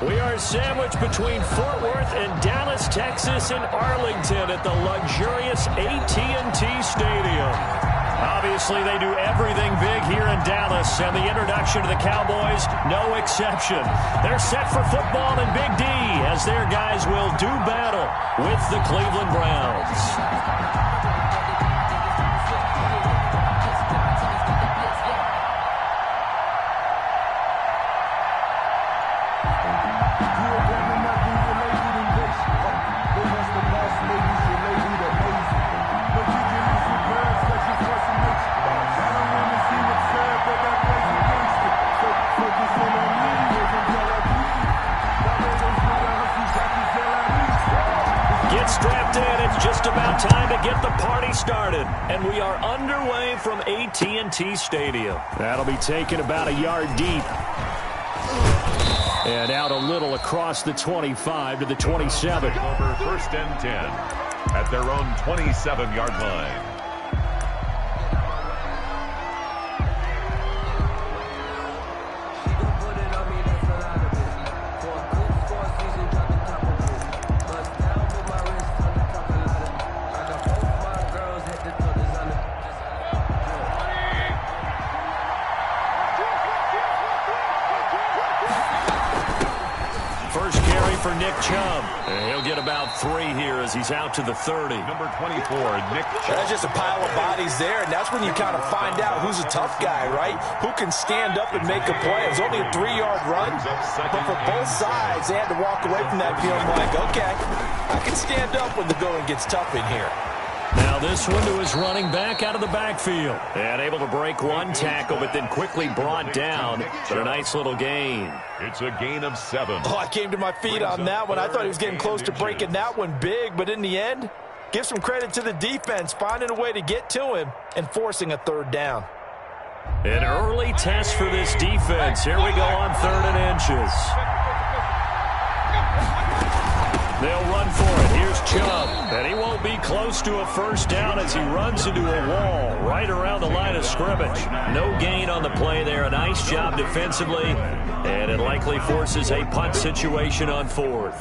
We are sandwiched between Fort Worth and Dallas, Texas, and Arlington at the luxurious AT&T Stadium. Obviously, they do everything big here in Dallas, and the introduction to the Cowboys, no exception. They're set for football in Big D as their guys will do battle with the Cleveland Browns. Strapped in, it's just about time to get the party started. And we are underway from AT&T Stadium. That'll be taken about a yard deep. And out a little across the 25 to the 27. Over 1st and 10 at their own 27-yard line. For Nick Chubb. And he'll get about 3 here as he's out to the 30. Number 24, Nick Chubb. That's just a pile of bodies there, and that's when you kind of find out who's a tough guy, right? Who can stand up and make a play. It was only a 3-yard run, but for both sides, they had to walk away from that feeling like, okay, I can stand up when the going gets tough in here. Now this one to his running back out of the backfield. And able to break one tackle, but then quickly brought down. But a nice little gain. It's a gain of 7. Oh, I came to my feet on that one. I thought he was getting close to breaking that one big, but in the end, give some credit to the defense, finding a way to get to him and forcing a 3rd down. An early test for this defense. Here we go on 3rd and inches. They'll run for it. Here's Chubb. And he won't be close to a 1st down as he runs into a wall right around the line of scrimmage. No gain on the play there. A nice job defensively. And it likely forces a punt situation on 4th.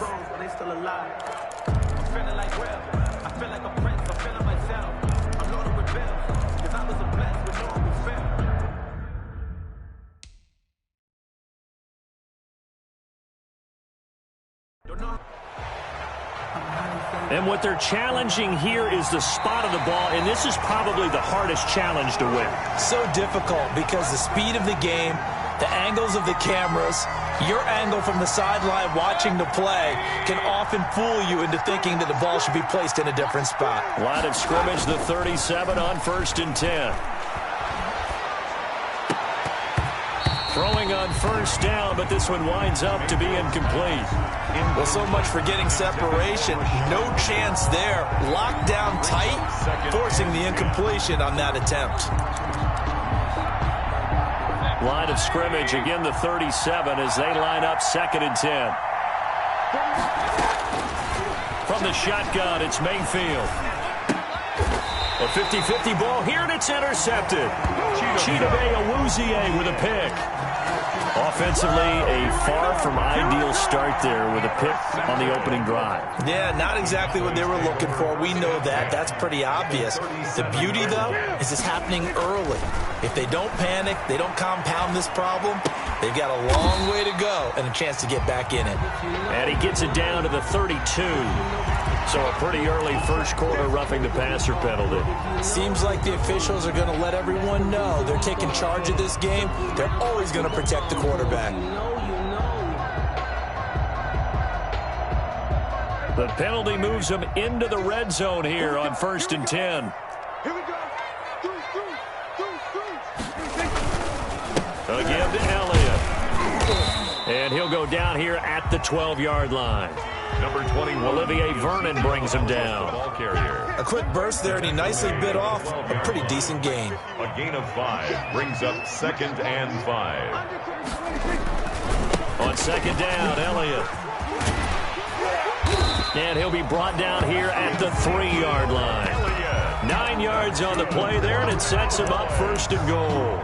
And what they're challenging here is the spot of the ball, and this is probably the hardest challenge to win. So difficult because the speed of the game, the angles of the cameras, your angle from the sideline watching the play can often fool you into thinking that the ball should be placed in a different spot. Line of scrimmage, the 37 on 1st and 10. Throwing on 1st down, but this one winds up to be incomplete. Well, so much for getting separation. No chance there. Locked down tight, forcing the incompletion on that attempt. Line of scrimmage, again the 37 as they line up 2nd and 10. From the shotgun, it's Mayfield. A 50-50 ball here, and it's intercepted. Chidobe Awuzie with a pick. Offensively, a far from ideal start there with a pick on the opening drive. Yeah, not exactly what they were looking for. We know that. That's pretty obvious. The beauty, though, is it's happening early. If they don't panic, they don't compound this problem, they've got a long way to go and a chance to get back in it. And he gets it down to the 32. So a pretty early 1st quarter roughing the passer penalty. Seems like the officials are going to let everyone know they're taking charge of this game. They're always going to protect the quarterback. The penalty moves them into the red zone here on 1st and 10. Again to Elliott. And he'll go down here at the 12-yard line. Number 21, Olivier Vernon brings him down. Ball carrier. A quick burst there, and he nicely bit off a pretty decent gain. A gain of 5 brings up 2nd and 5. On 2nd down, Elliott. And he'll be brought down here at the 3-yard line. 9 yards on the play there, and it sets him up 1st and goal.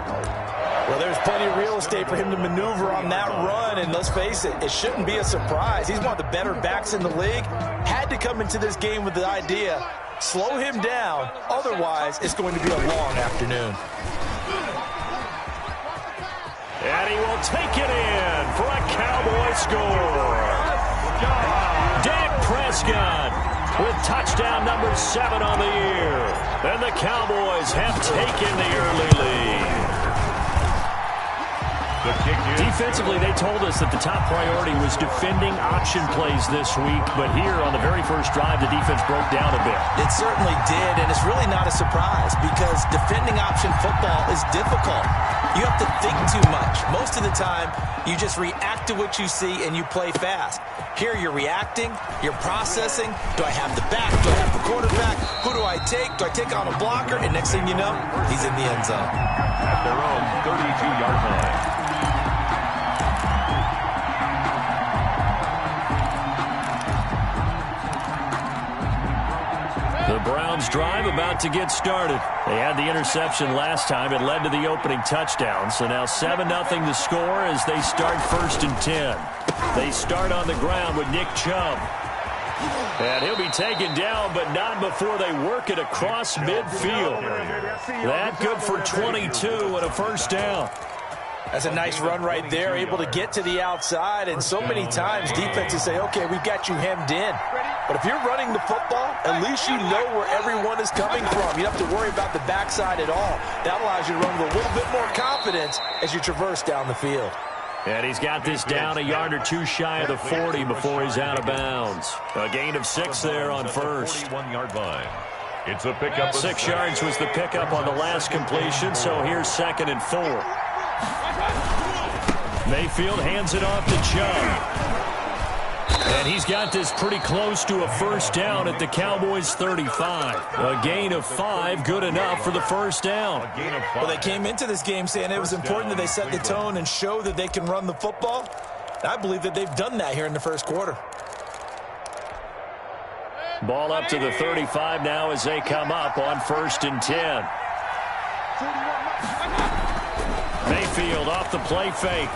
Well, there's plenty of real estate for him to maneuver on that run, and let's face it, it shouldn't be a surprise. He's one of the better backs in the league. Had to come into this game with the idea, slow him down, otherwise it's going to be a long afternoon. And he will take it in for a Cowboy score. Dak Prescott with touchdown number 7 on the year. And the Cowboys have taken the early lead. Defensively, they told us that the top priority was defending option plays this week, but here on the very first drive, the defense broke down a bit. It certainly did, and it's really not a surprise because defending option football is difficult. You have to think too much. Most of the time, you just react to what you see and you play fast. Here, you're reacting, you're processing. Do I have the back? Do I have the quarterback? Who do I take? Do I take on a blocker? And next thing you know, he's in the end zone. At their own 32-yard line. The Browns drive about to get started. They had the interception last time. It led to the opening touchdown. So now 7-0 to score as they start 1st and 10. They start on the ground with Nick Chubb. And he'll be taken down, but not before they work it across midfield. That good for 22 and a first down. That's a nice run right there, able to get to the outside. And so many times defenses say, okay, we've got you hemmed in. But if you're running the football, at least you know where everyone is coming from. You don't have to worry about the backside at all. That allows you to run with a little bit more confidence as you traverse down the field. And he's got this down a yard or two shy of the 40 before he's out of bounds. A gain of 6 there on first. 41-yard line. It's a pickup. 6 yards was the pickup on the last completion, so here's 2nd and 4. Mayfield hands it off to Chubb. And he's got this pretty close to a first down at the Cowboys' 35. A gain of 5, good enough for the first down. Well, they came into this game saying it was important that they set the tone and show that they can run the football. And I believe that they've done that here in the first quarter. Ball up to the 35 now as they come up on 1st and 10. Mayfield off the play fake.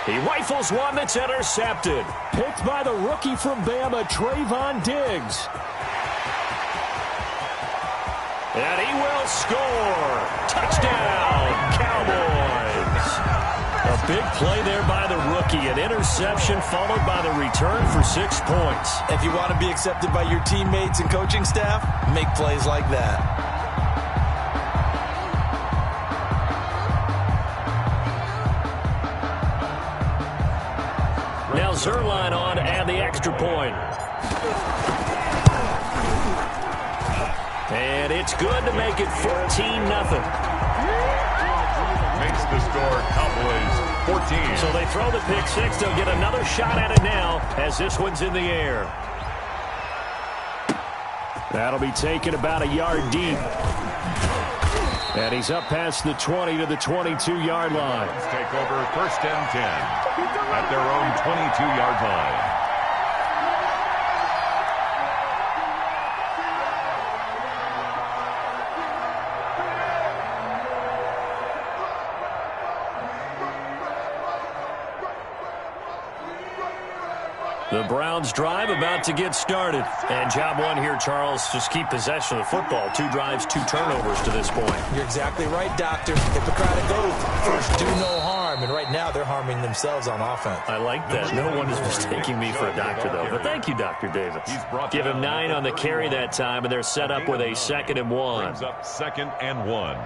He rifles one that's intercepted. Picked by the rookie from Bama, Trayvon Diggs. And he will score. Touchdown, Cowboys. A big play there by the rookie. An interception followed by the return for 6 points. If you want to be accepted by your teammates and coaching staff, make plays like that. Now Zerline on and the extra point. And it's good to make it 14-0. Makes the score Cowboys 14. So they throw the pick 6. They'll get another shot at it now as this one's in the air. That'll be taken about a yard deep. And he's up past the 20 to the 22-yard line. Let's take over 1st and 10 at their own 22-yard line. The Browns drive about to get started. And job one here, Charles, just keep possession of the football. 2 drives, 2 turnovers to this point. You're exactly right, Doctor. Hippocratic oath. First, do no harm. And right now, they're harming themselves on offense. I like that. No one is mistaking me for a doctor, though. But thank you, Dr. Davis. Give him 9 on the carry that time, and they're set up with a 2nd and 1. Brings up 2nd and 1.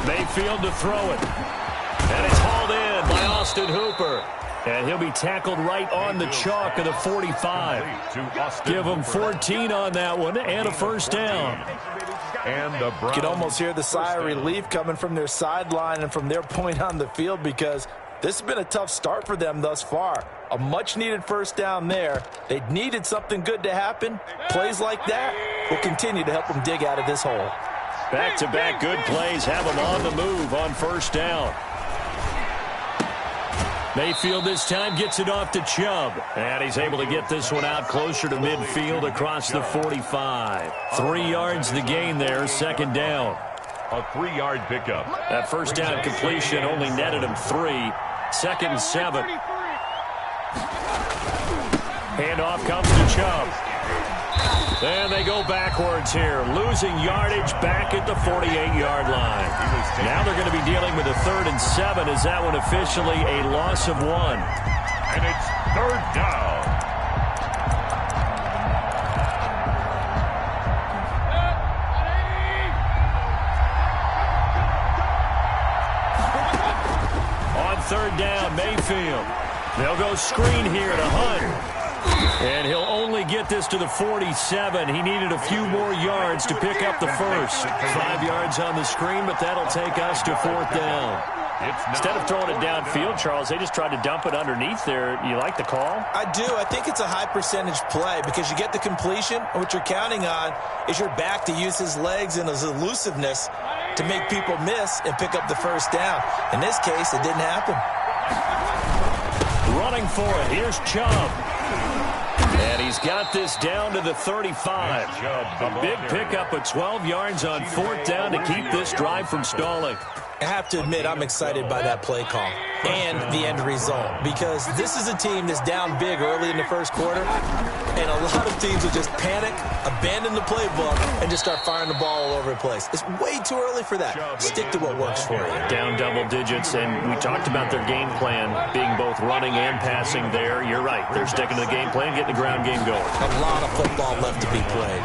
Mayfield to throw it. And it's hauled in by Austin Hooper. And he'll be tackled right on the chalk of the 45. Give him 14 on that one and a first down. And the Browns. You can almost hear the sigh of relief coming from their sideline and from their point on the field because this has been a tough start for them thus far. A much-needed first down there. They needed something good to happen. Plays like that will continue to help them dig out of this hole. Back-to-back good plays have him on the move on first down. Mayfield this time gets it off to Chubb. And he's able to get this one out closer to midfield across the 45. 3 yards the gain there, second down. A 3-yard pickup. That first down completion only netted him 3. 2nd and 7. Handoff comes to Chubb. And they go backwards here, losing yardage back at the 48-yard line. Now they're going to be dealing with a 3rd and 7. Is that one officially a loss of 1? And it's 3rd down. On 3rd down, Mayfield. They'll go screen here to Hunt. And he'll only get this to the 47. He needed a few more yards to pick up the first. 5 yards on the screen, but that'll take us to 4th down. Instead of throwing it downfield, Charles, they just tried to dump it underneath there. You like the call? I do. I think it's a high-percentage play because you get the completion, and what you're counting on is your back to use his legs and his elusiveness to make people miss and pick up the first down. In this case, it didn't happen. Running for it. Here's Chubb. And he's got this down to the 35. A big pickup of 12 yards on 4th down to keep this drive from stalling. I have to admit, I'm excited by that play call and the end result because this is a team that's down big early in the first quarter, and a lot of teams will just panic, abandon the playbook, and just start firing the ball all over the place. It's way too early for that. Stick to what works for you. Down double digits, and we talked about their game plan being both running and passing there. You're right. They're sticking to the game plan, getting the ground game going. A lot of football left to be played.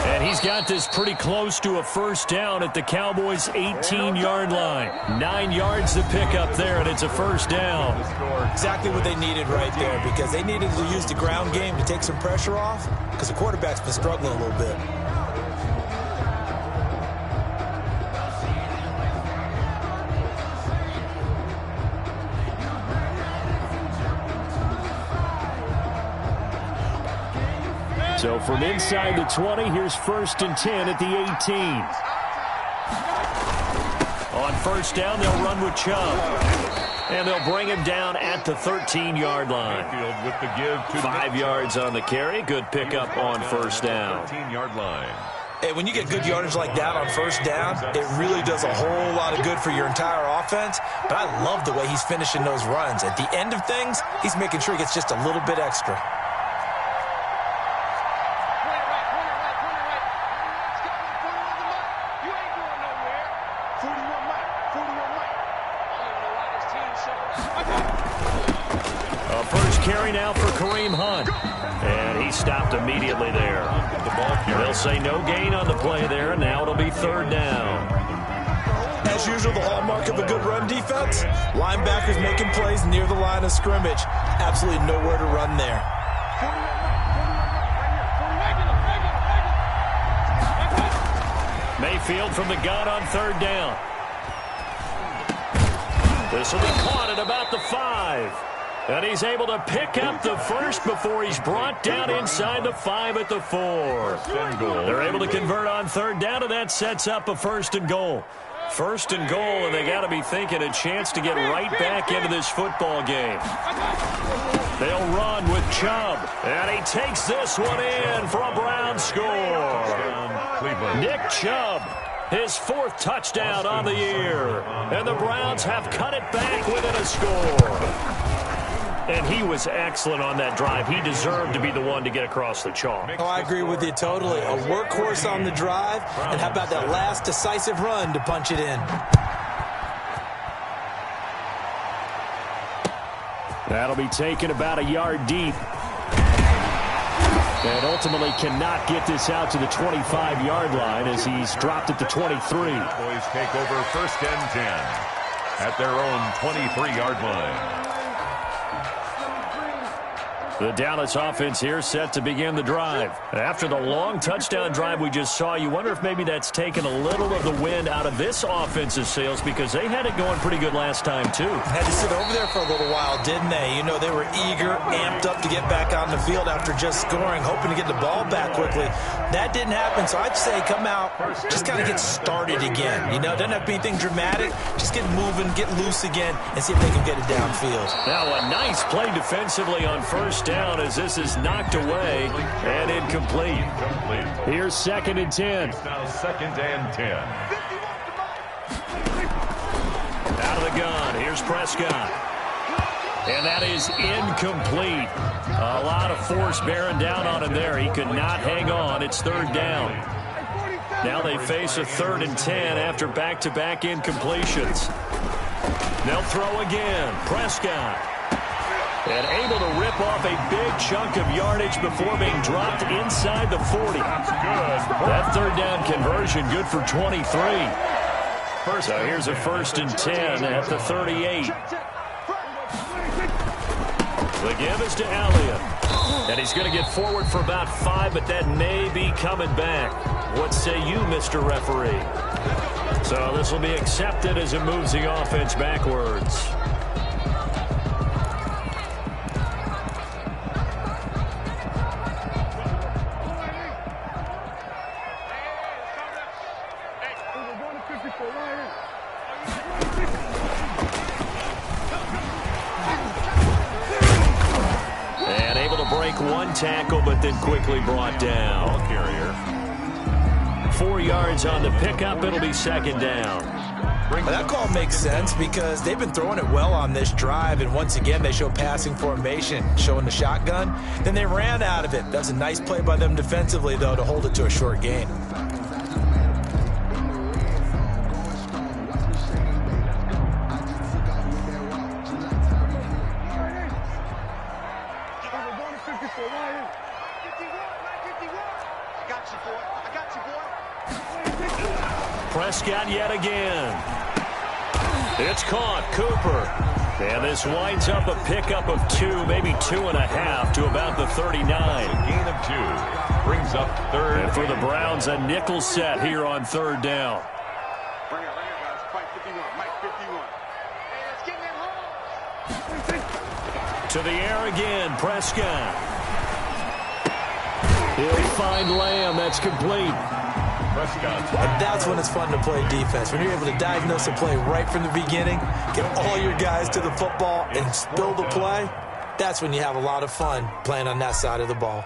And he's got this pretty close to a first down at the Cowboys' 18-yard line. 9 yards to pick up there, and it's a first down. Exactly what they needed right there because they needed to use the ground game to take some pressure off because the quarterback's been struggling a little bit. So from inside the 20, here's 1st and 10 at the 18. On first down, they'll run with Chubb. And they'll bring him down at the 13-yard line. With the give to 5 yards on the carry. Good pickup on first down. 13-yard line. Hey, when you get good yardage like that on first down, it really does a whole lot of good for your entire offense. But I love the way he's finishing those runs. At the end of things, he's making sure he gets just a little bit extra. Carry now for Kareem Hunt. And he stopped immediately there. They'll say no gain on the play there, and now it'll be 3rd down. As usual, the hallmark of a good run defense, linebackers making plays near the line of scrimmage. Absolutely nowhere to run there. Mayfield from the gun on 3rd down. This will be caught at about the 5. And he's able to pick up the first before he's brought down inside the 5 at the 4. They're able to convert on 3rd down, and that sets up a 1st and goal. 1st and goal, and they got to be thinking a chance to get right back into this football game. They'll run with Chubb, and he takes this one in for a Brown score. Nick Chubb, his 4th touchdown on the year, and the Browns have cut it back within a score. And he was excellent on that drive. He deserved to be the one to get across the chalk. Oh, I agree with you totally. A workhorse on the drive, and how about that last decisive run to punch it in? That'll be taken about a yard deep. And ultimately cannot get this out to the 25-yard line as he's dropped at the 23. Boys take over 1st and 10 at their own 23-yard line. The Dallas offense here set to begin the drive. After the long touchdown drive we just saw, you wonder if maybe that's taken a little of the wind out of this offense's sails because they had it going pretty good last time, too. Had to sit over there for a little while, didn't they? You know, they were eager, amped up to get back on the field after just scoring, hoping to get the ball back quickly. That didn't happen, so I'd say come out, just kind of get started again. You know, doesn't have to be anything dramatic. Just get moving, get loose again, and see if they can get it downfield. Now a nice play defensively on first down as this is knocked away and incomplete. Here's 2nd and 10. It's now 2nd and 10. Out of the gun. Here's Prescott. And that is incomplete. A lot of force bearing down on him there. He could not hang on. It's 3rd down. Now they face a 3rd and 10 after back-to-back incompletions. They'll throw again. Prescott. And able to rip off a big chunk of yardage before being dropped inside the 40. That's good. That 3rd down conversion good for 23. So here's a 1st and 10 at the 38. The give is to Elliott. And he's going to get forward for about 5, but that may be coming back. What say you, Mr. Referee? So this will be accepted as it moves the offense backwards. And able to break one tackle, but then quickly brought down. Ball carrier. 4 yards on the pickup. It'll be 2nd down. Well, that call makes sense because they've been throwing it well on this drive, and once again they show passing formation, showing the shotgun. Then they ran out of it. That's a nice play by them defensively, though, to hold it to a short gain. Prescott yet again. It's caught. Cooper. And this winds up a pickup of 2, maybe 2.5 to about the 39. Gain of 2. Brings up 3rd. And for the Browns, a nickel set here on 3rd down. Bring it, guys. Mike 51. Mike 51. Hey, let's get in that hole. To the air again. Prescott. He'll find Lamb. That's complete. And that's when it's fun to play defense. When you're able to diagnose a play right from the beginning, get all your guys to the football, and spill the play, that's when you have a lot of fun playing on that side of the ball.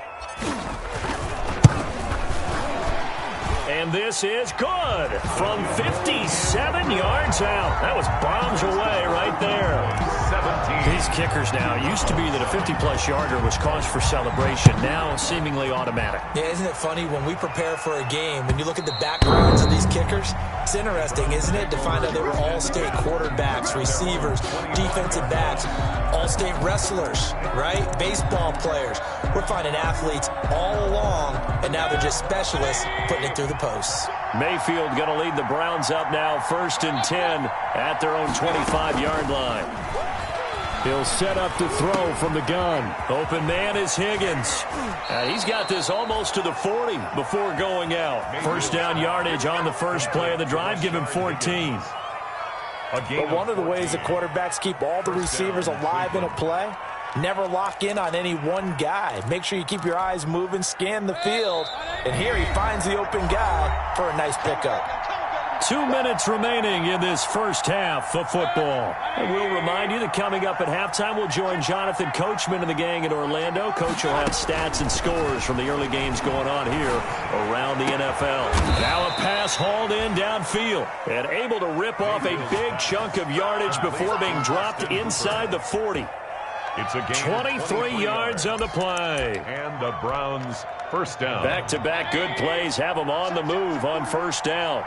And this is good from 57 yards out. That was bombs away right there. 17. These kickers now, used to be that a 50-plus yarder was cause for celebration. Now seemingly automatic. Yeah, isn't it funny when we prepare for a game, when you look at the backgrounds of these kickers, it's interesting, isn't it, to find out they were all-state quarterbacks, receivers, defensive backs, all-state wrestlers, right? Baseball players. We're finding athletes all along, and now they're just specialists putting it through the posts. Mayfield going to lead the Browns up now, 1st and 10 at their own 25-yard line. He'll set up to throw from the gun. Open man is Higgins. He's got this almost to the 40 before going out. 1st down yardage on the first play of the drive. Give him 14. But one of the ways the quarterbacks keep all the receivers alive in a play, never lock in on any one guy. Make sure you keep your eyes moving, scan the field. And here he finds the open guy for a nice pickup. 2 minutes remaining in this first half of football. And we'll remind you that coming up at halftime, we'll join Jonathan Coachman and the gang in Orlando. Coach will have stats and scores from the early games going on here around the NFL. Now a pass hauled in downfield and able to rip off a big chunk of yardage before being dropped inside the 40. It's a gain 23 yards on the play. And the Browns 1st down. Back-to-back good plays have them on the move on 1st down.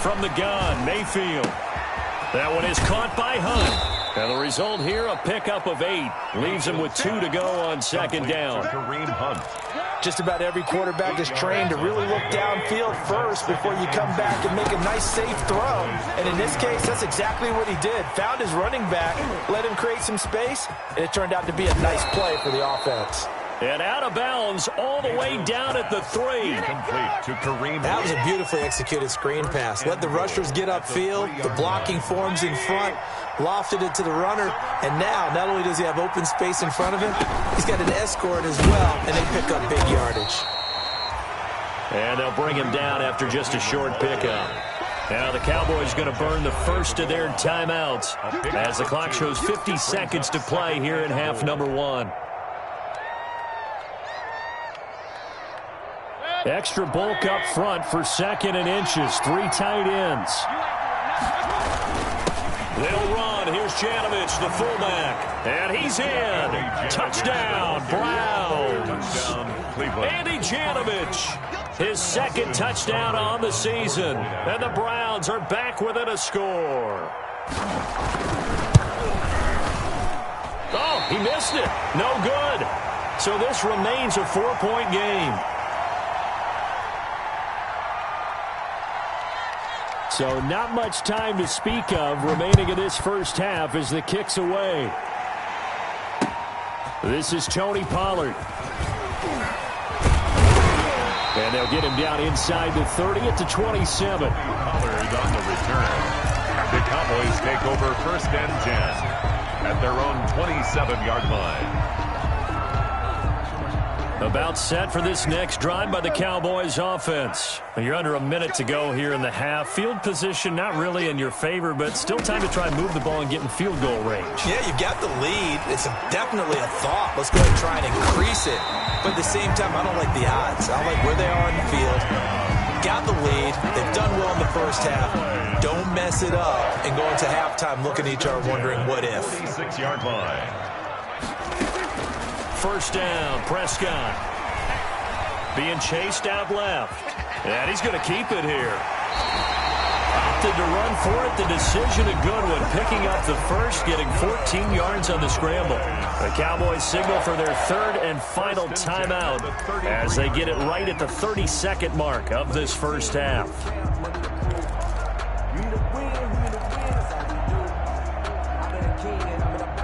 From the gun, Mayfield. That one is caught by Hunt. And the result here, a pickup of 8. Leaves him with 2 to go on second down. Kareem Hunt. Just about every quarterback is trained to really look downfield first before you come back and make a nice, safe throw. And in this case, that's exactly what he did. Found his running back, let him create some space, and it turned out to be a nice play for the offense. And out of bounds all the way down at the 3. Complete to Kareem. That was a beautifully executed screen pass. Let the rushers get upfield. The blocking forms in front. Lofted it to the runner. And now, not only does he have open space in front of him, he's got an escort as well, and they pick up big yardage. And they'll bring him down after just a short pickup. Now the Cowboys going to burn the first of their timeouts as the clock shows 50 seconds to play here in half number 1. Extra bulk up front for 2nd and inches. 3 tight ends. They'll run. Here's Janovich, the fullback. And he's in. Touchdown, Browns. Andy Janovich, his 2nd touchdown on the season. And the Browns are back within a score. Oh, he missed it. No good. So this remains a 4-point game. So not much time to speak of remaining in this first half as the kick's away. This is Tony Pollard. And they'll get him down inside the 30 at the 27. Pollard on the return. The Cowboys take over 1st and 10 at their own 27-yard line. About set for this next drive by the Cowboys offense. You're under a minute to go here in the half. Field position not really in your favor, but still time to try and move the ball and get in field goal range. Yeah, you've got the lead. It's definitely a thought. Let's go ahead and try and increase it. But at the same time, I don't like the odds. I like where they are in the field. Got the lead. They've done well in the first half. Don't mess it up and go into halftime looking at each other wondering what if. 6-yard line. First down, Prescott. Being chased out left. And he's going to keep it here. Opted to run for it. The decision a good one. Picking up the first, getting 14 yards on the scramble. The Cowboys signal for their 3rd and final timeout as they get it right at the 32nd mark of this first half.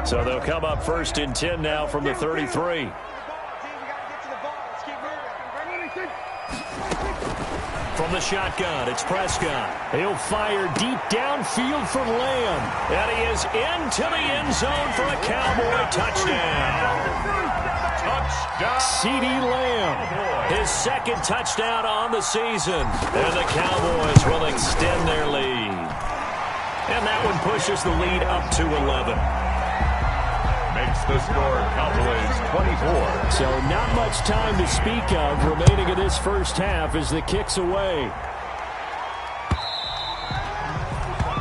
So they'll come up 1st and 10 now from the 33. From the shotgun, it's Prescott. He'll fire deep downfield for Lamb. And he is into the end zone for a Cowboy touchdown. Touchdown. CeeDee Lamb, his 2nd touchdown on the season. And the Cowboys will extend their lead. And that one pushes the lead up to 11. Makes the score Cowboys 24. So not much time to speak of remaining in this first half as the kick's away.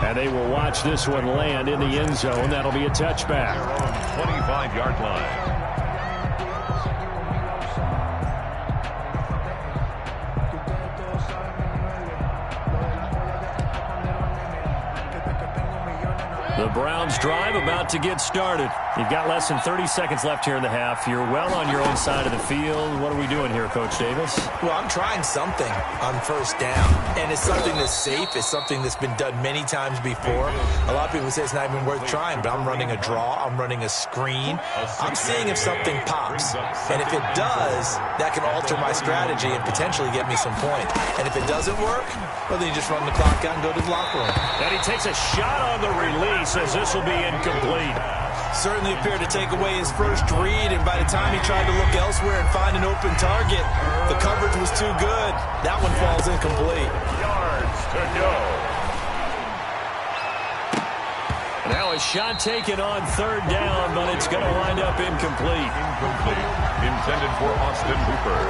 And they will watch this one land in the end zone. That'll be a touchback. 25-yard line. The Browns drive about to get started. You've got less than 30 seconds left here in the half. You're well on your own side of the field. What are we doing here, Coach Davis? Well, I'm trying something on first down, and it's something that's safe. It's something that's been done many times before. A lot of people say it's not even worth trying, but I'm running a draw. I'm running a screen. I'm seeing if something pops, and if it does, that can alter my strategy and potentially get me some points. And if it doesn't work, well, then you just run the clock out and go to the locker room. And he takes a shot on the release as this will be incomplete. Certainly appeared to take away his first read, and by the time he tried to look elsewhere and find an open target, the coverage was too good. That one falls incomplete. Yards to go. Now a shot taken on 3rd down, but it's going to wind up incomplete. Incomplete. Intended for Austin Hooper.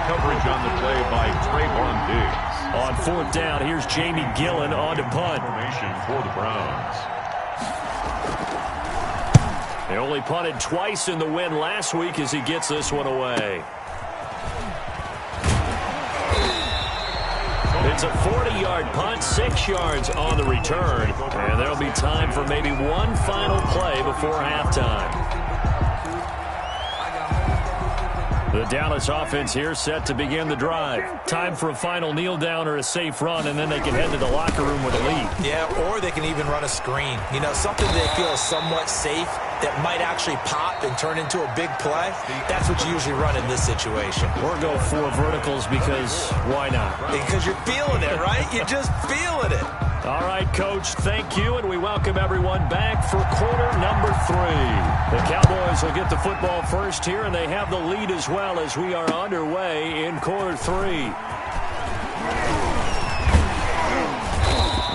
Coverage on the play by Trayvon Diggs. On 4th down, here's Jamie Gillen on to punt. Formation for the Browns. They only punted twice in the win last week as he gets this one away. It's a 40-yard punt, 6 yards on the return, and there'll be time for maybe one final play before halftime. The Dallas offense here set to begin the drive. Time for a final kneel down or a safe run, and then they can head to the locker room with a lead. Yeah, or they can even run a screen. You know, something they feel is somewhat safe that might actually pop and turn into a big play. That's what you usually run in this situation. Or go 4 verticals because why not? Because you're feeling it, right? You're just feeling it. All right, Coach, thank you, and we welcome everyone back for quarter number 3. The Cowboys will get the football first here, and they have the lead as well as we are underway in quarter 3.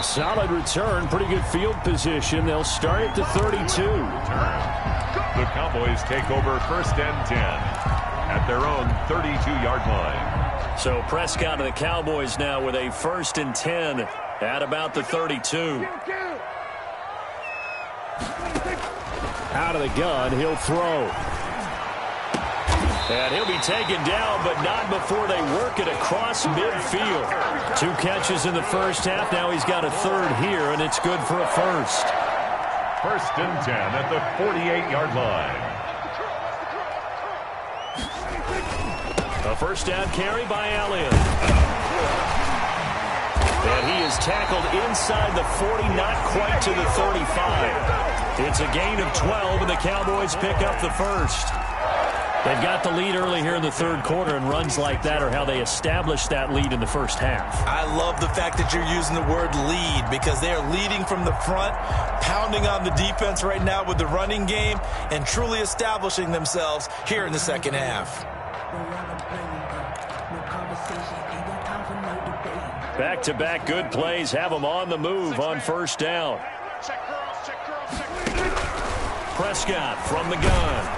Solid return, pretty good field position. They'll start at the 32. The Cowboys take over first and 10 at their own 32-yard line. So Prescott and the Cowboys now with a first and 10 at about the 32. Out of the gun, he'll throw. And he'll be taken down, but not before they work it across midfield. 2 catches in the first half. Now he's got a third here, and it's good for a first. First and 10 at the 48-yard line. A first down carry by Elliott. And he is tackled inside the 40, not quite to the 35. It's a gain of 12, and the Cowboys pick up the first. They've got the lead early here in the third quarter, and runs like that are how they establish that lead in the first half. I love the fact that you're using the word lead because they are leading from the front, pounding on the defense right now with the running game, and truly establishing themselves here in the second half. Back-to-back good plays have them on the move on first down. Prescott from the gun.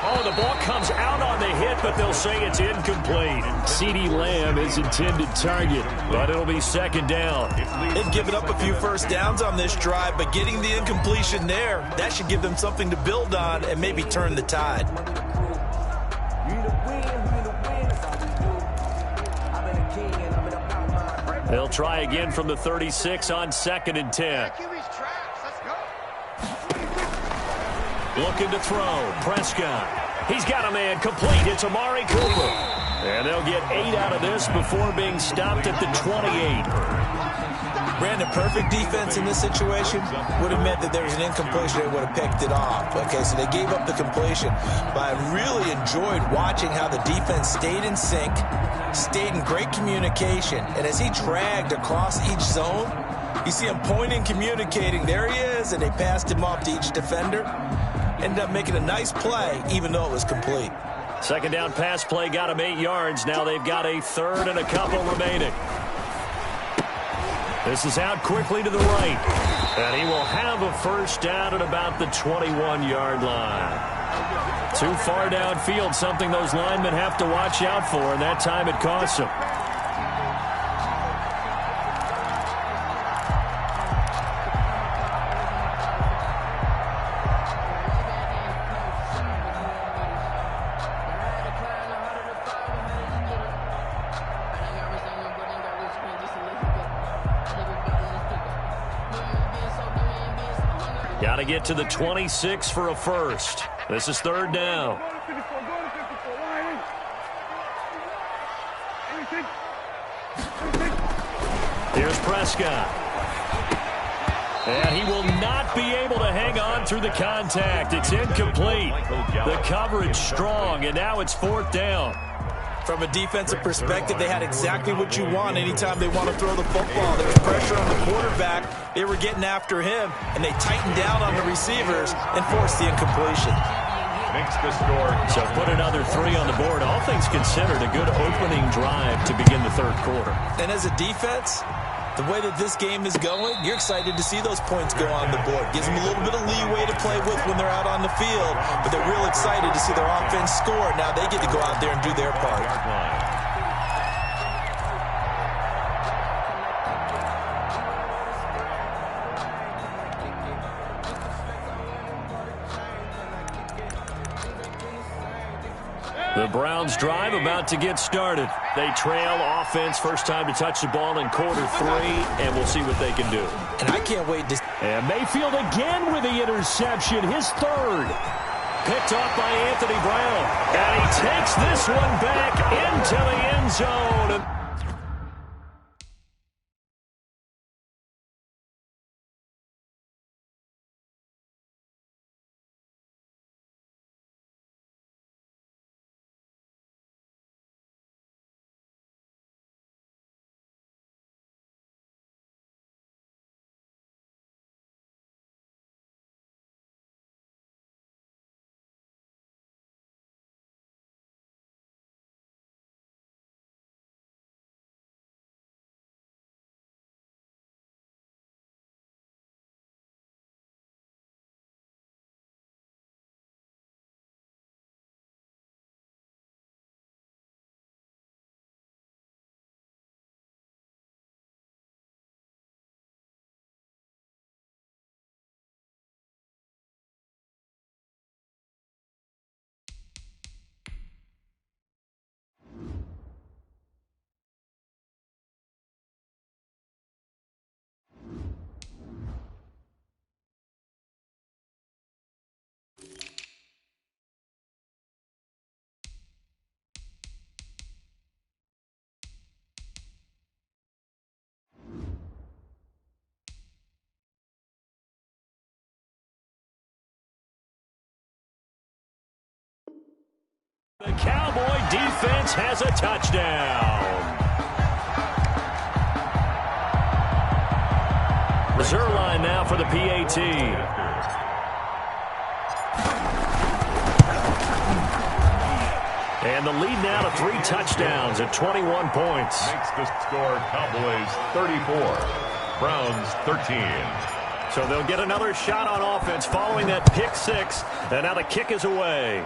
Oh, the ball comes out on the hit, but they'll say it's incomplete. CeeDee Lamb is intended target, but it'll be second down. They've given up a few first downs on this drive, but getting the incompletion there, that should give them something to build on and maybe turn the tide. They'll try again from the 36 on second and 10. Looking to throw. Prescott. He's got a man complete. It's Amari Cooper. And they'll get 8 out of this before being stopped at the 28. Brandon, perfect defense in this situation would have meant that there was an incompletion. They would have picked it off. Okay, so they gave up the completion. But I really enjoyed watching how the defense stayed in sync, stayed in great communication. And as he dragged across each zone, you see him pointing, communicating. There he is, and they passed him off to each defender. Ended up making a nice play, even though it was complete. Second down pass play got him 8 yards. Now they've got a third and a couple remaining. This is out quickly to the right. And he will have a first down at about the 21-yard line. Too far downfield, something those linemen have to watch out for, and that time it costs them. Got to get to the 26 for a first. This is third down. Here's Prescott. And he will not be able to hang on through the contact. It's incomplete. The coverage strong, and now it's fourth down. From a defensive perspective, they had exactly what you want anytime they want to throw the football. There was pressure on the quarterback. They were getting after him, and they tightened down on the receivers and forced the incompletion. Makes the score. So put another 3 on the board. All things considered, a good opening drive to begin the third quarter. And as a defense, the way that this game is going, you're excited to see those points go on the board. Gives them a little bit of leeway to play with when they're out on the field, but they're real excited to see their offense score. Now they get to go out there and do their part. The Browns drive about to get started. They trail offense, first time to touch the ball in quarter 3, and we'll see what they can do. And I can't wait to... And Mayfield again with the interception, his third. Picked off by Anthony Brown. And he takes this one back into the end zone. The Cowboy defense has a touchdown. Zerline now for the PAT. And the lead now to 3 touchdowns at 21 points. Makes the score Cowboys 34, Browns 13. So they'll get another shot on offense following that pick 6. And now the kick is away.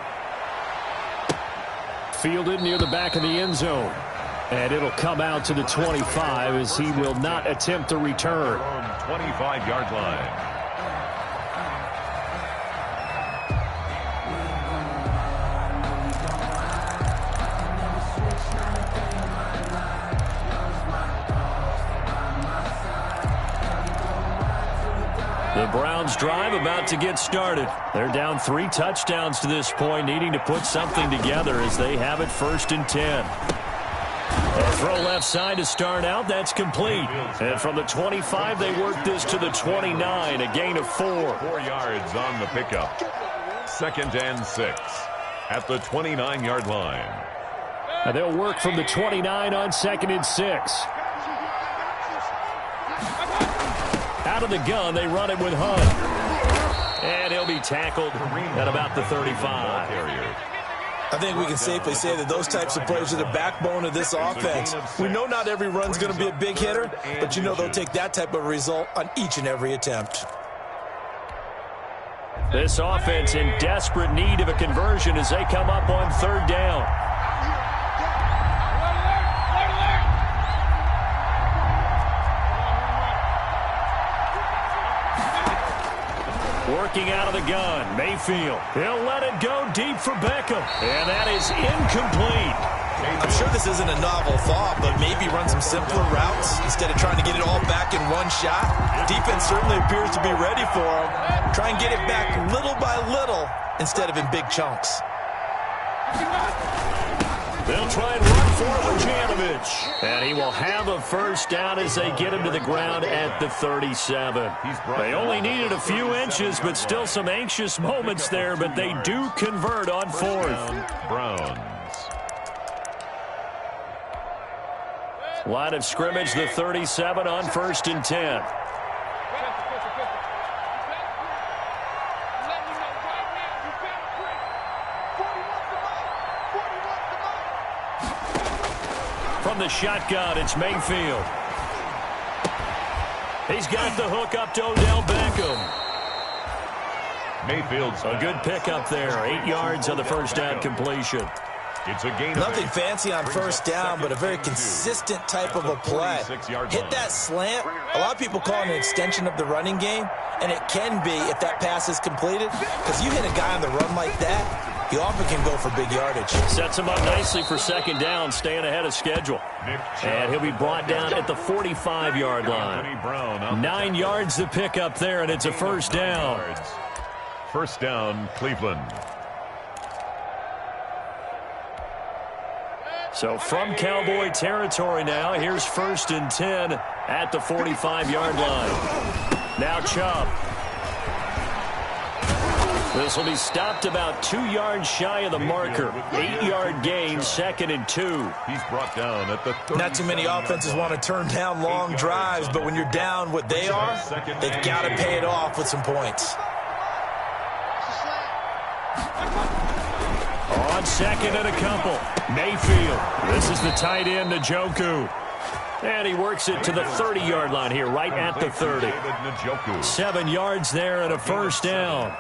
Fielded near the back of the end zone. And it'll come out to the 25 as he will not attempt to return. 25-yard line. The Browns drive about to get started. They're down 3 touchdowns to this point, needing to put something together as they have it 1st and 10. A throw left side to start out. That's complete. And from the 25, they work this to the 29, a gain of 4. 4 yards on the pickup. 2nd and 6 at the 29-yard line. And they'll work from the 29 on 2nd and 6. Out of the gun, they run it with Hunt. And he'll be tackled at about the 35. I think we can safely say that those types of plays are the backbone of this offense. We know not every run's going to be a big hitter, but you know they'll take that type of result on each and every attempt. This offense in desperate need of a conversion as they come up on 3rd down. Working out of the gun, Mayfield. He'll let it go deep for Beckham. And that is incomplete. I'm sure this isn't a novel thought, but maybe run some simpler routes instead of trying to get it all back in one shot. Defense certainly appears to be ready for him. Try and get it back little by little instead of in big chunks. They'll try and run for Lujanovich. And he will have a 1st down as they get him to the ground at the 37. They only needed a few inches, but still some anxious moments there, but they do convert on 4th. Browns. Line of scrimmage, the 37 on 1st and 10. From the shotgun, it's Mayfield. He's got the hook up to Odell Beckham. Mayfield's a good pickup there. 8 yards on the 1st down completion. It's a gain. Nothing fancy on 1st down, but a very consistent type of a play. Hit that slant. A lot of people call it an extension of the running game, and it can be if that pass is completed, because you hit a guy on the run like that, he often can go for big yardage. Sets him up nicely for second down, staying ahead of schedule. And he'll be brought down at the 45-yard line. 9 yards to pick up there, and it's a first down. First down, Cleveland. So from Cowboy territory now, here's 1st and 10 at the 45-yard line. Now Chubb. This will be stopped about 2 yards shy of the marker. 8-yard gain, 2nd and 2. He's brought down at the 30. Not too many offenses want to turn down long drives, but when you're down what they are, they've got to pay it off with some points. On 2nd and a couple, Mayfield. This is the tight end, Njoku. And he works it to the 30-yard line here, right at the 30. 7 yards there and a first down.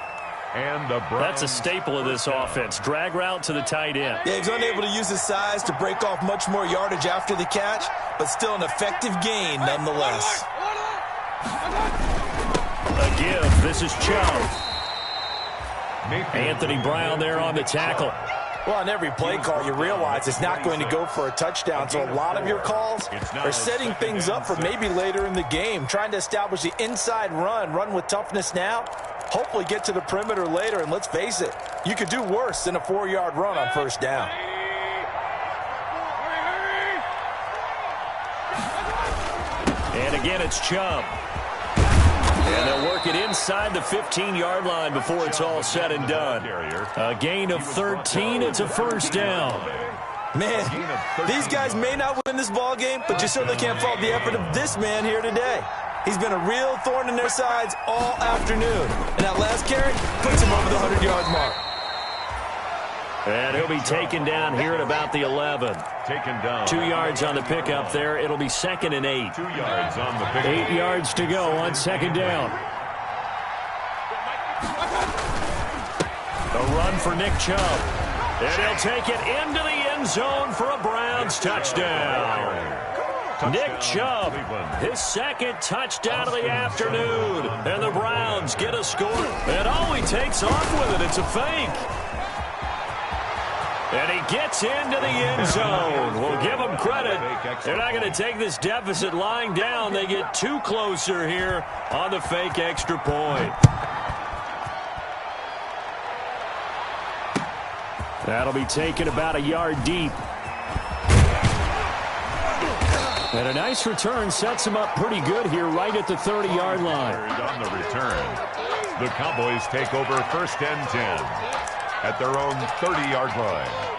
That's a staple of this offense. Drag route to the tight end. Yeah, he's unable to use his size to break off much more yardage after the catch, but still an effective gain nonetheless. A give. This is Chubb. Anthony Brown there on the tackle. Well, on every play call, you realize it's not going to go for a touchdown, so a lot of your calls are setting things up for maybe later in the game, trying to establish the inside run with toughness now, hopefully get to the perimeter later, and let's face it, you could do worse than a 4-yard run on first down. And again, it's Chubb. And they'll work it inside the 15-yard line before it's all said and done. A gain of 13. It's a first down. Man, these guys may not win this ball game, but you certainly can't fault the effort of this man here today. He's been a real thorn in their sides all afternoon. And that last carry puts him over the 100-yard mark. And he'll be taken down here at about the 11. Taken down. 2 yards on the pickup there. It'll be 2nd and 8. 2 yards on the pickup. 8 yards to go on second down. A run for Nick Chubb. And he'll take it into the end zone for a Browns touchdown. Nick Chubb, his 2nd touchdown of the afternoon. And the Browns get a score. And all he takes off with it, it's a fake. And he gets into the end zone. We'll give him credit. They're not going to take this deficit lying down. They get 2 closer here on the fake extra point. That'll be taken about a yard deep. And a nice return sets him up pretty good here right at the 30-yard line. On the return, the Cowboys take over 1st and 10. At their own 30-yard line.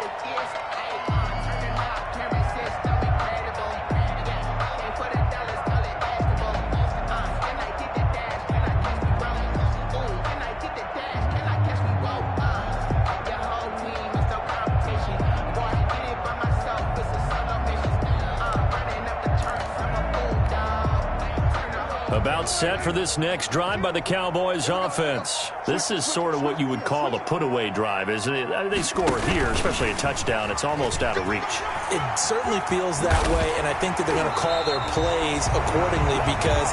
About set for this next drive by the Cowboys offense. This is sort of what you would call a put-away drive, isn't it? They score here, especially a touchdown. It's almost out of reach. It certainly feels that way, and I think that they're going to call their plays accordingly because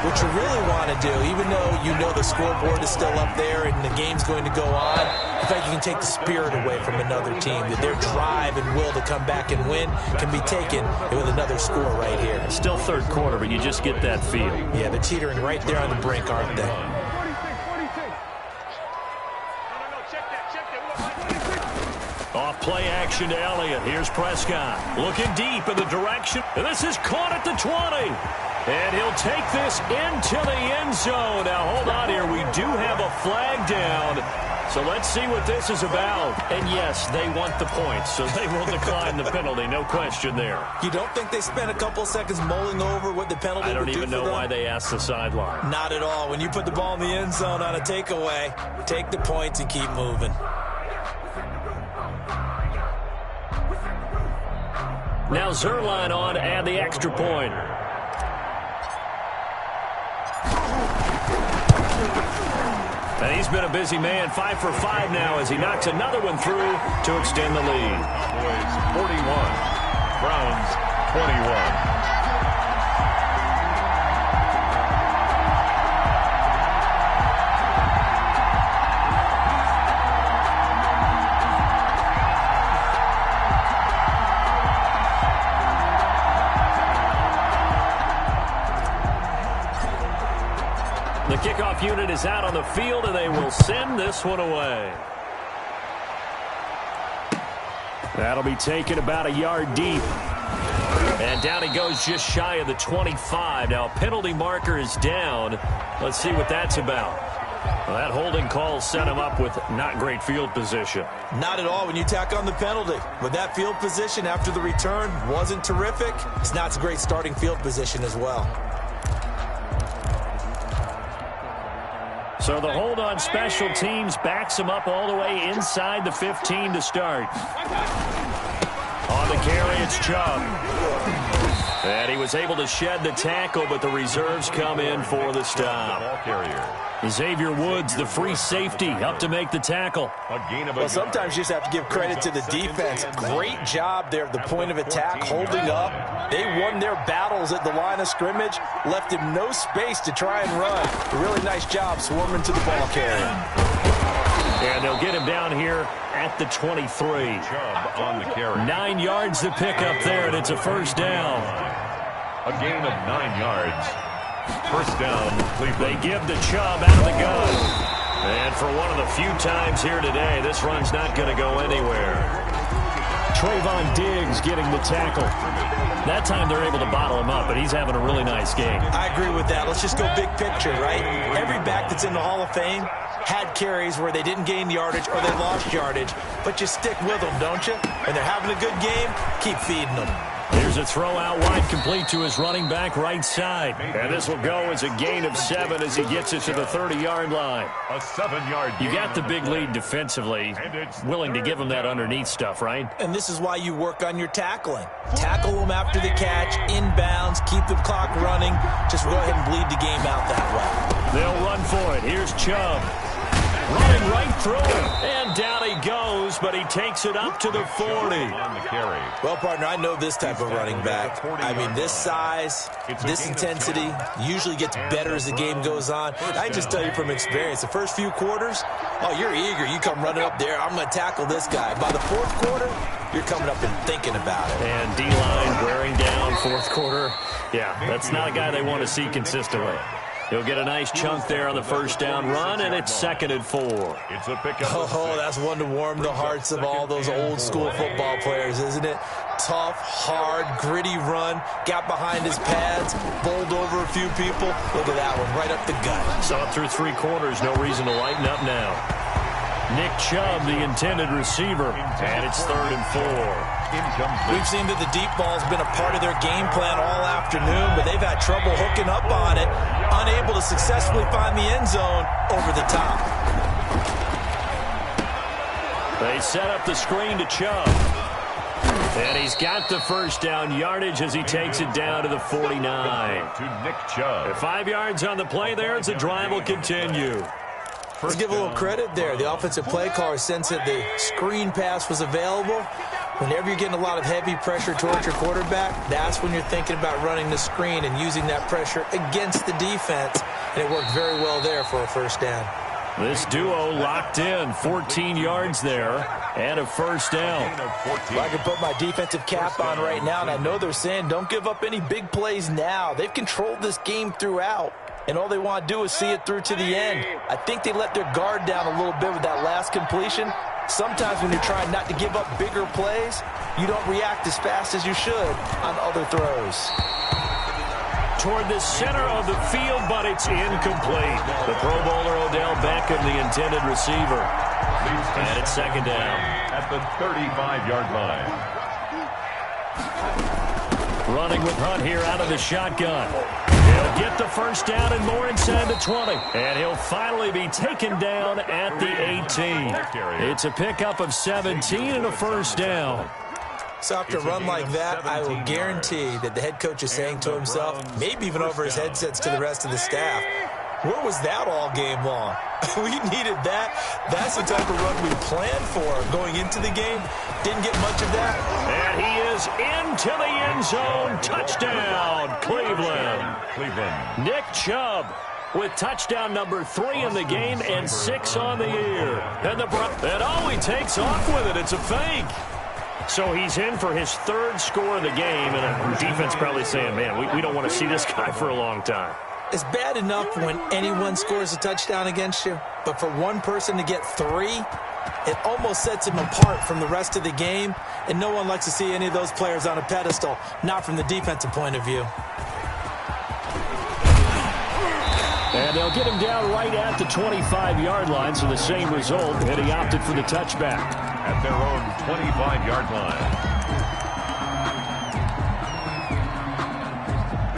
what you really want to do, even though you know the scoreboard is still up there and the game's going to go on, in fact, you can take the spirit away from another team, that their drive and will to come back and win can be taken with another score right here. Still third quarter, but you just get that feel. Yeah, they're teetering right there on the brink, aren't they? Off play action to Elliott. Here's Prescott. Looking deep in the direction. And this is caught at the 20. And he'll take this into the end zone. Now, hold on here. We do have a flag down. So let's see what this is about. And yes, they want the points, so they will decline the penalty. No question there. You don't think they spent a couple seconds mulling over what the penalty would do for them? I don't even know why they asked the sideline. Not at all. When you put the ball in the end zone on a takeaway, take the points and keep moving. Now Zerline on to add the extra point. And he's been a busy man, 5 for 5 now as he knocks another one through to extend the lead. Cowboys 41, Browns 21. The kickoff unit is out on the field, and they will send this one away. That'll be taken about a yard deep. And down he goes just shy of the 25. Now, penalty marker is down. Let's see what that's about. Well, that holding call set him up with not great field position. Not at all when you tack on the penalty. With that field position after the return wasn't terrific, it's not a great starting field position as well. So the hold on special teams backs him up all the way inside the 15 to start. On the carry, it's Chubb. And he was able to shed the tackle, but the reserves come in for the stop. Xavier Woods, the free safety, up to make the tackle. Well, sometimes you just have to give credit to the defense. Great job there at the point of attack, holding up. They won their battles at the line of scrimmage, left him no space to try and run. A really nice job swarming to the ball carrier. And they'll get him down here at the 23. Chubb on the carry. 9 yards to pick up there, and it's a first down. A gain of 9 yards. First down, Cleveland. They give to Chubb out of the gun. And for one of the few times here today, this run's not going to go anywhere. Trayvon Diggs getting the tackle. That time they're able to bottle him up, but he's having a really nice game. I agree with that. Let's just go big picture, right? Every back that's in the Hall of Fame had carries where they didn't gain yardage or they lost yardage, but you stick with them, don't you? And they're having a good game, keep feeding them. Here's a throw out wide, complete to his running back right side. And this will go as a gain of 7 as he gets it to the 30-yard line. A 7-yard gain. You got the big lead defensively, willing to give him that underneath stuff, right? And this is why you work on your tackling. Tackle them after the catch, inbounds, keep the clock running. Just go ahead and bleed the game out that way. They'll run for it. Here's Chubb. Running right through him. And down he goes, but he takes it up to the 40. On the carry. Well, partner, I know this type of running back. I mean, this size, this intensity usually gets better as the game goes on. I just tell you from experience, the first few quarters, oh, you're eager. You come running up there, I'm going to tackle this guy. By the fourth quarter, you're coming up and thinking about it. And D-line wearing down fourth quarter. Yeah, that's not a guy they want to see consistently. He'll get a nice chunk there on the first down run, and it's 2nd and 4. It's a pickup. Oh, that's one to warm the hearts of all those old-school football players, isn't it? Tough, hard, gritty run, got behind his pads, bowled over a few people. Look at that one, right up the gut. Saw it through 3 quarters, no reason to lighten up now. Nick Chubb, the intended receiver, and it's 3rd and 4. We've seen that the deep ball's been a part of their game plan all afternoon, but they've had trouble hooking up on it, unable to successfully find the end zone over the top. They set up the screen to Chubb. And he's got the first down yardage as he takes it down to the 49. To Nick Chubb. 5 yards on the play there as the drive will continue. Let's give a little credit there. The offensive play caller sensed that the screen pass was available. Whenever you're getting a lot of heavy pressure towards your quarterback, that's when you're thinking about running the screen and using that pressure against the defense. And it worked very well there for a first down. This duo locked in, 14 yards there, and a first down. Well, I can put my defensive cap on right now, and I know they're saying don't give up any big plays now. They've controlled this game throughout, and all they want to do is see it through to the end. I think they let their guard down a little bit with that last completion. Sometimes when you're trying not to give up bigger plays, you don't react as fast as you should on other throws. Toward the center of the field, but it's incomplete. The Pro Bowler Odell Beckham, the intended receiver. And it's 2nd down. At the 35-yard line. Running with Hunt here out of the shotgun. He'll get the first down and more inside the 20. And he'll finally be taken down at the 18. It's a pickup of 17 and a first down. So after a run like that, I will guarantee that the head coach is saying to himself, maybe even over his headsets to the rest of the staff, where was that all game long? We needed that. That's the type of run we planned for going into the game. Didn't get much of that. And he is into the end zone. Touchdown, Cleveland. Nick Chubb with touchdown number 3 in the game and 6 on the year. And he takes off with it. It's a fake. So he's in for his 3rd score of the game, and the defense probably saying, man, we don't want to see this guy for a long time. It's bad enough when anyone scores a touchdown against you, but for one person to get 3, it almost sets him apart from the rest of the game, and no one likes to see any of those players on a pedestal, not from the defensive point of view. And they'll get him down right at the 25-yard line, so the same result, and he opted for the touchback. At their own 25-yard line.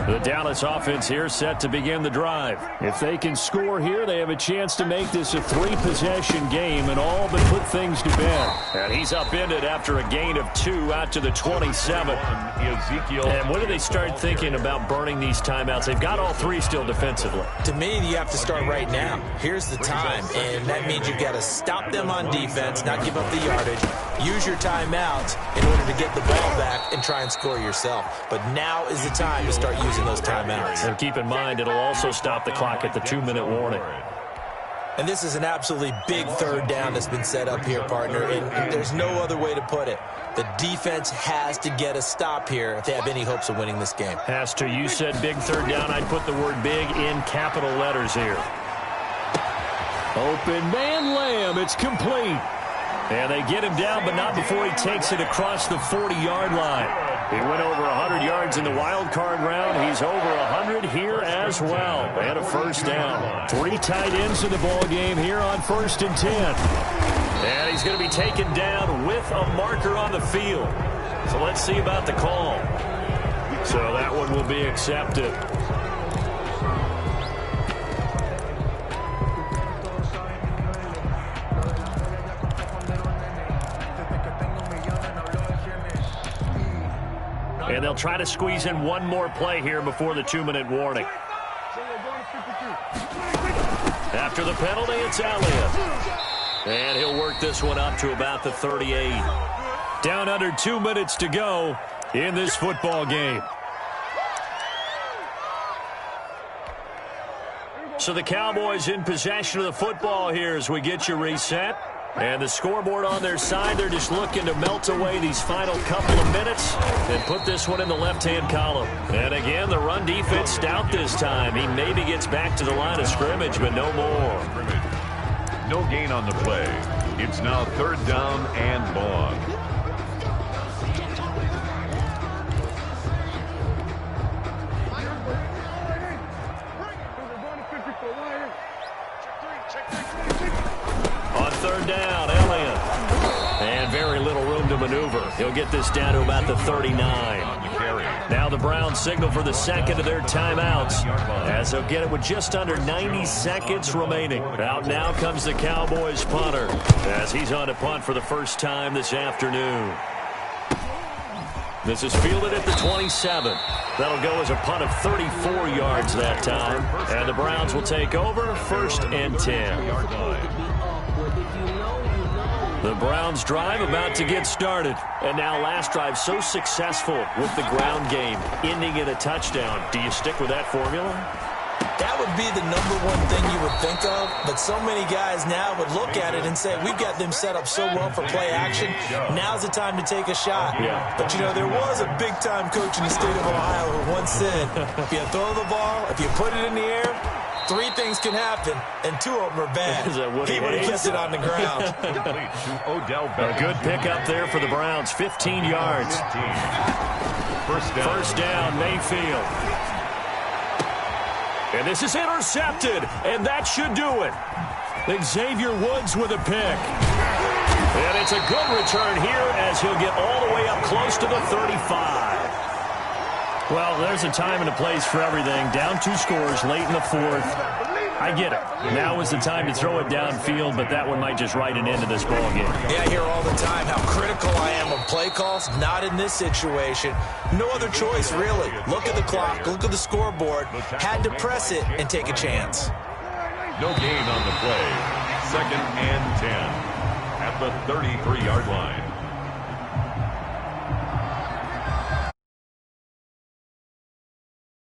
The Dallas offense here set to begin the drive. If they can score here, they have a chance to make this a 3-possession game and all but put things to bed. And he's upended after a gain of 2 out to the 27. And when do they start thinking about burning these timeouts? They've got all 3 still defensively. To me, you have to start right now. Here's the time, and that means you've got to stop them on defense, not give up the yardage, use your timeouts in order to get the ball back and try and score yourself. But now is the time to start using those timeouts. And keep in mind, it'll also stop the clock at the 2-minute warning. And this is an absolutely big 3rd down that's been set up here, partner, and there's no other way to put it. The defense has to get a stop here if they have any hopes of winning this game. Has to. You said big 3rd down. I'd put the word big in capital letters here. Open man Lamb. It's complete. And they get him down, but not before he takes it across the 40-yard line. He went over 100 yards in the wild card round. He's over 100 here as well. And a first down. 3 tight ends in the ball game here on 1st and 10. And he's going to be taken down with a marker on the field. So let's see about the call. So that one will be accepted. And they'll try to squeeze in one more play here before the 2-minute warning. After the penalty, it's Elliott. And he'll work this one up to about the 38. Down under 2 minutes to go in this football game. So the Cowboys in possession of the football here as we get you reset. And the scoreboard on their side, they're just looking to melt away these final couple of minutes and put this one in the left-hand column. And again, the run defense stout this time. He maybe gets back to the line of scrimmage, but no more. No gain on the play. It's now 3rd down and long. On 3rd down, Elliott. And very little room to maneuver. He'll get this down to about the 39. Now the Browns signal for the 2nd of their timeouts as they'll get it with just under 90 seconds remaining. Out now comes the Cowboys punter as he's on to punt for the first time this afternoon. This is fielded at the 27. That'll go as a punt of 34 yards that time. And the Browns will take over 1st and 10. The Browns drive about to get started. And now last drive so successful with the ground game, ending in a touchdown. Do you stick with that formula? That would be the #1 thing you would think of, but so many guys now would look at it and say, we've got them set up so well for play action, now's the time to take a shot. Yeah. But, you know, there was a big-time coach in the state of Ohio who once said, if you throw the ball, if you put it in the air, 3 things can happen, and 2 of them are bad. He would have kept it on the ground. A good pickup there for the Browns, 15 yards. First down, Mayfield. And this is intercepted, and that should do it. Xavier Woods with a pick. And it's a good return here as he'll get all the way up close to the 35. Well, there's a time and a place for everything. Down 2 scores late in the 4th. I get it. Now is the time to throw it downfield, but that one might just write an end to this ball game. Yeah, I hear all the time how critical I am of play calls. Not in this situation. No other choice, really. Look at the clock. Look at the scoreboard. Had to press it and take a chance. No gain on the play. 2nd and 10 at the 33-yard line.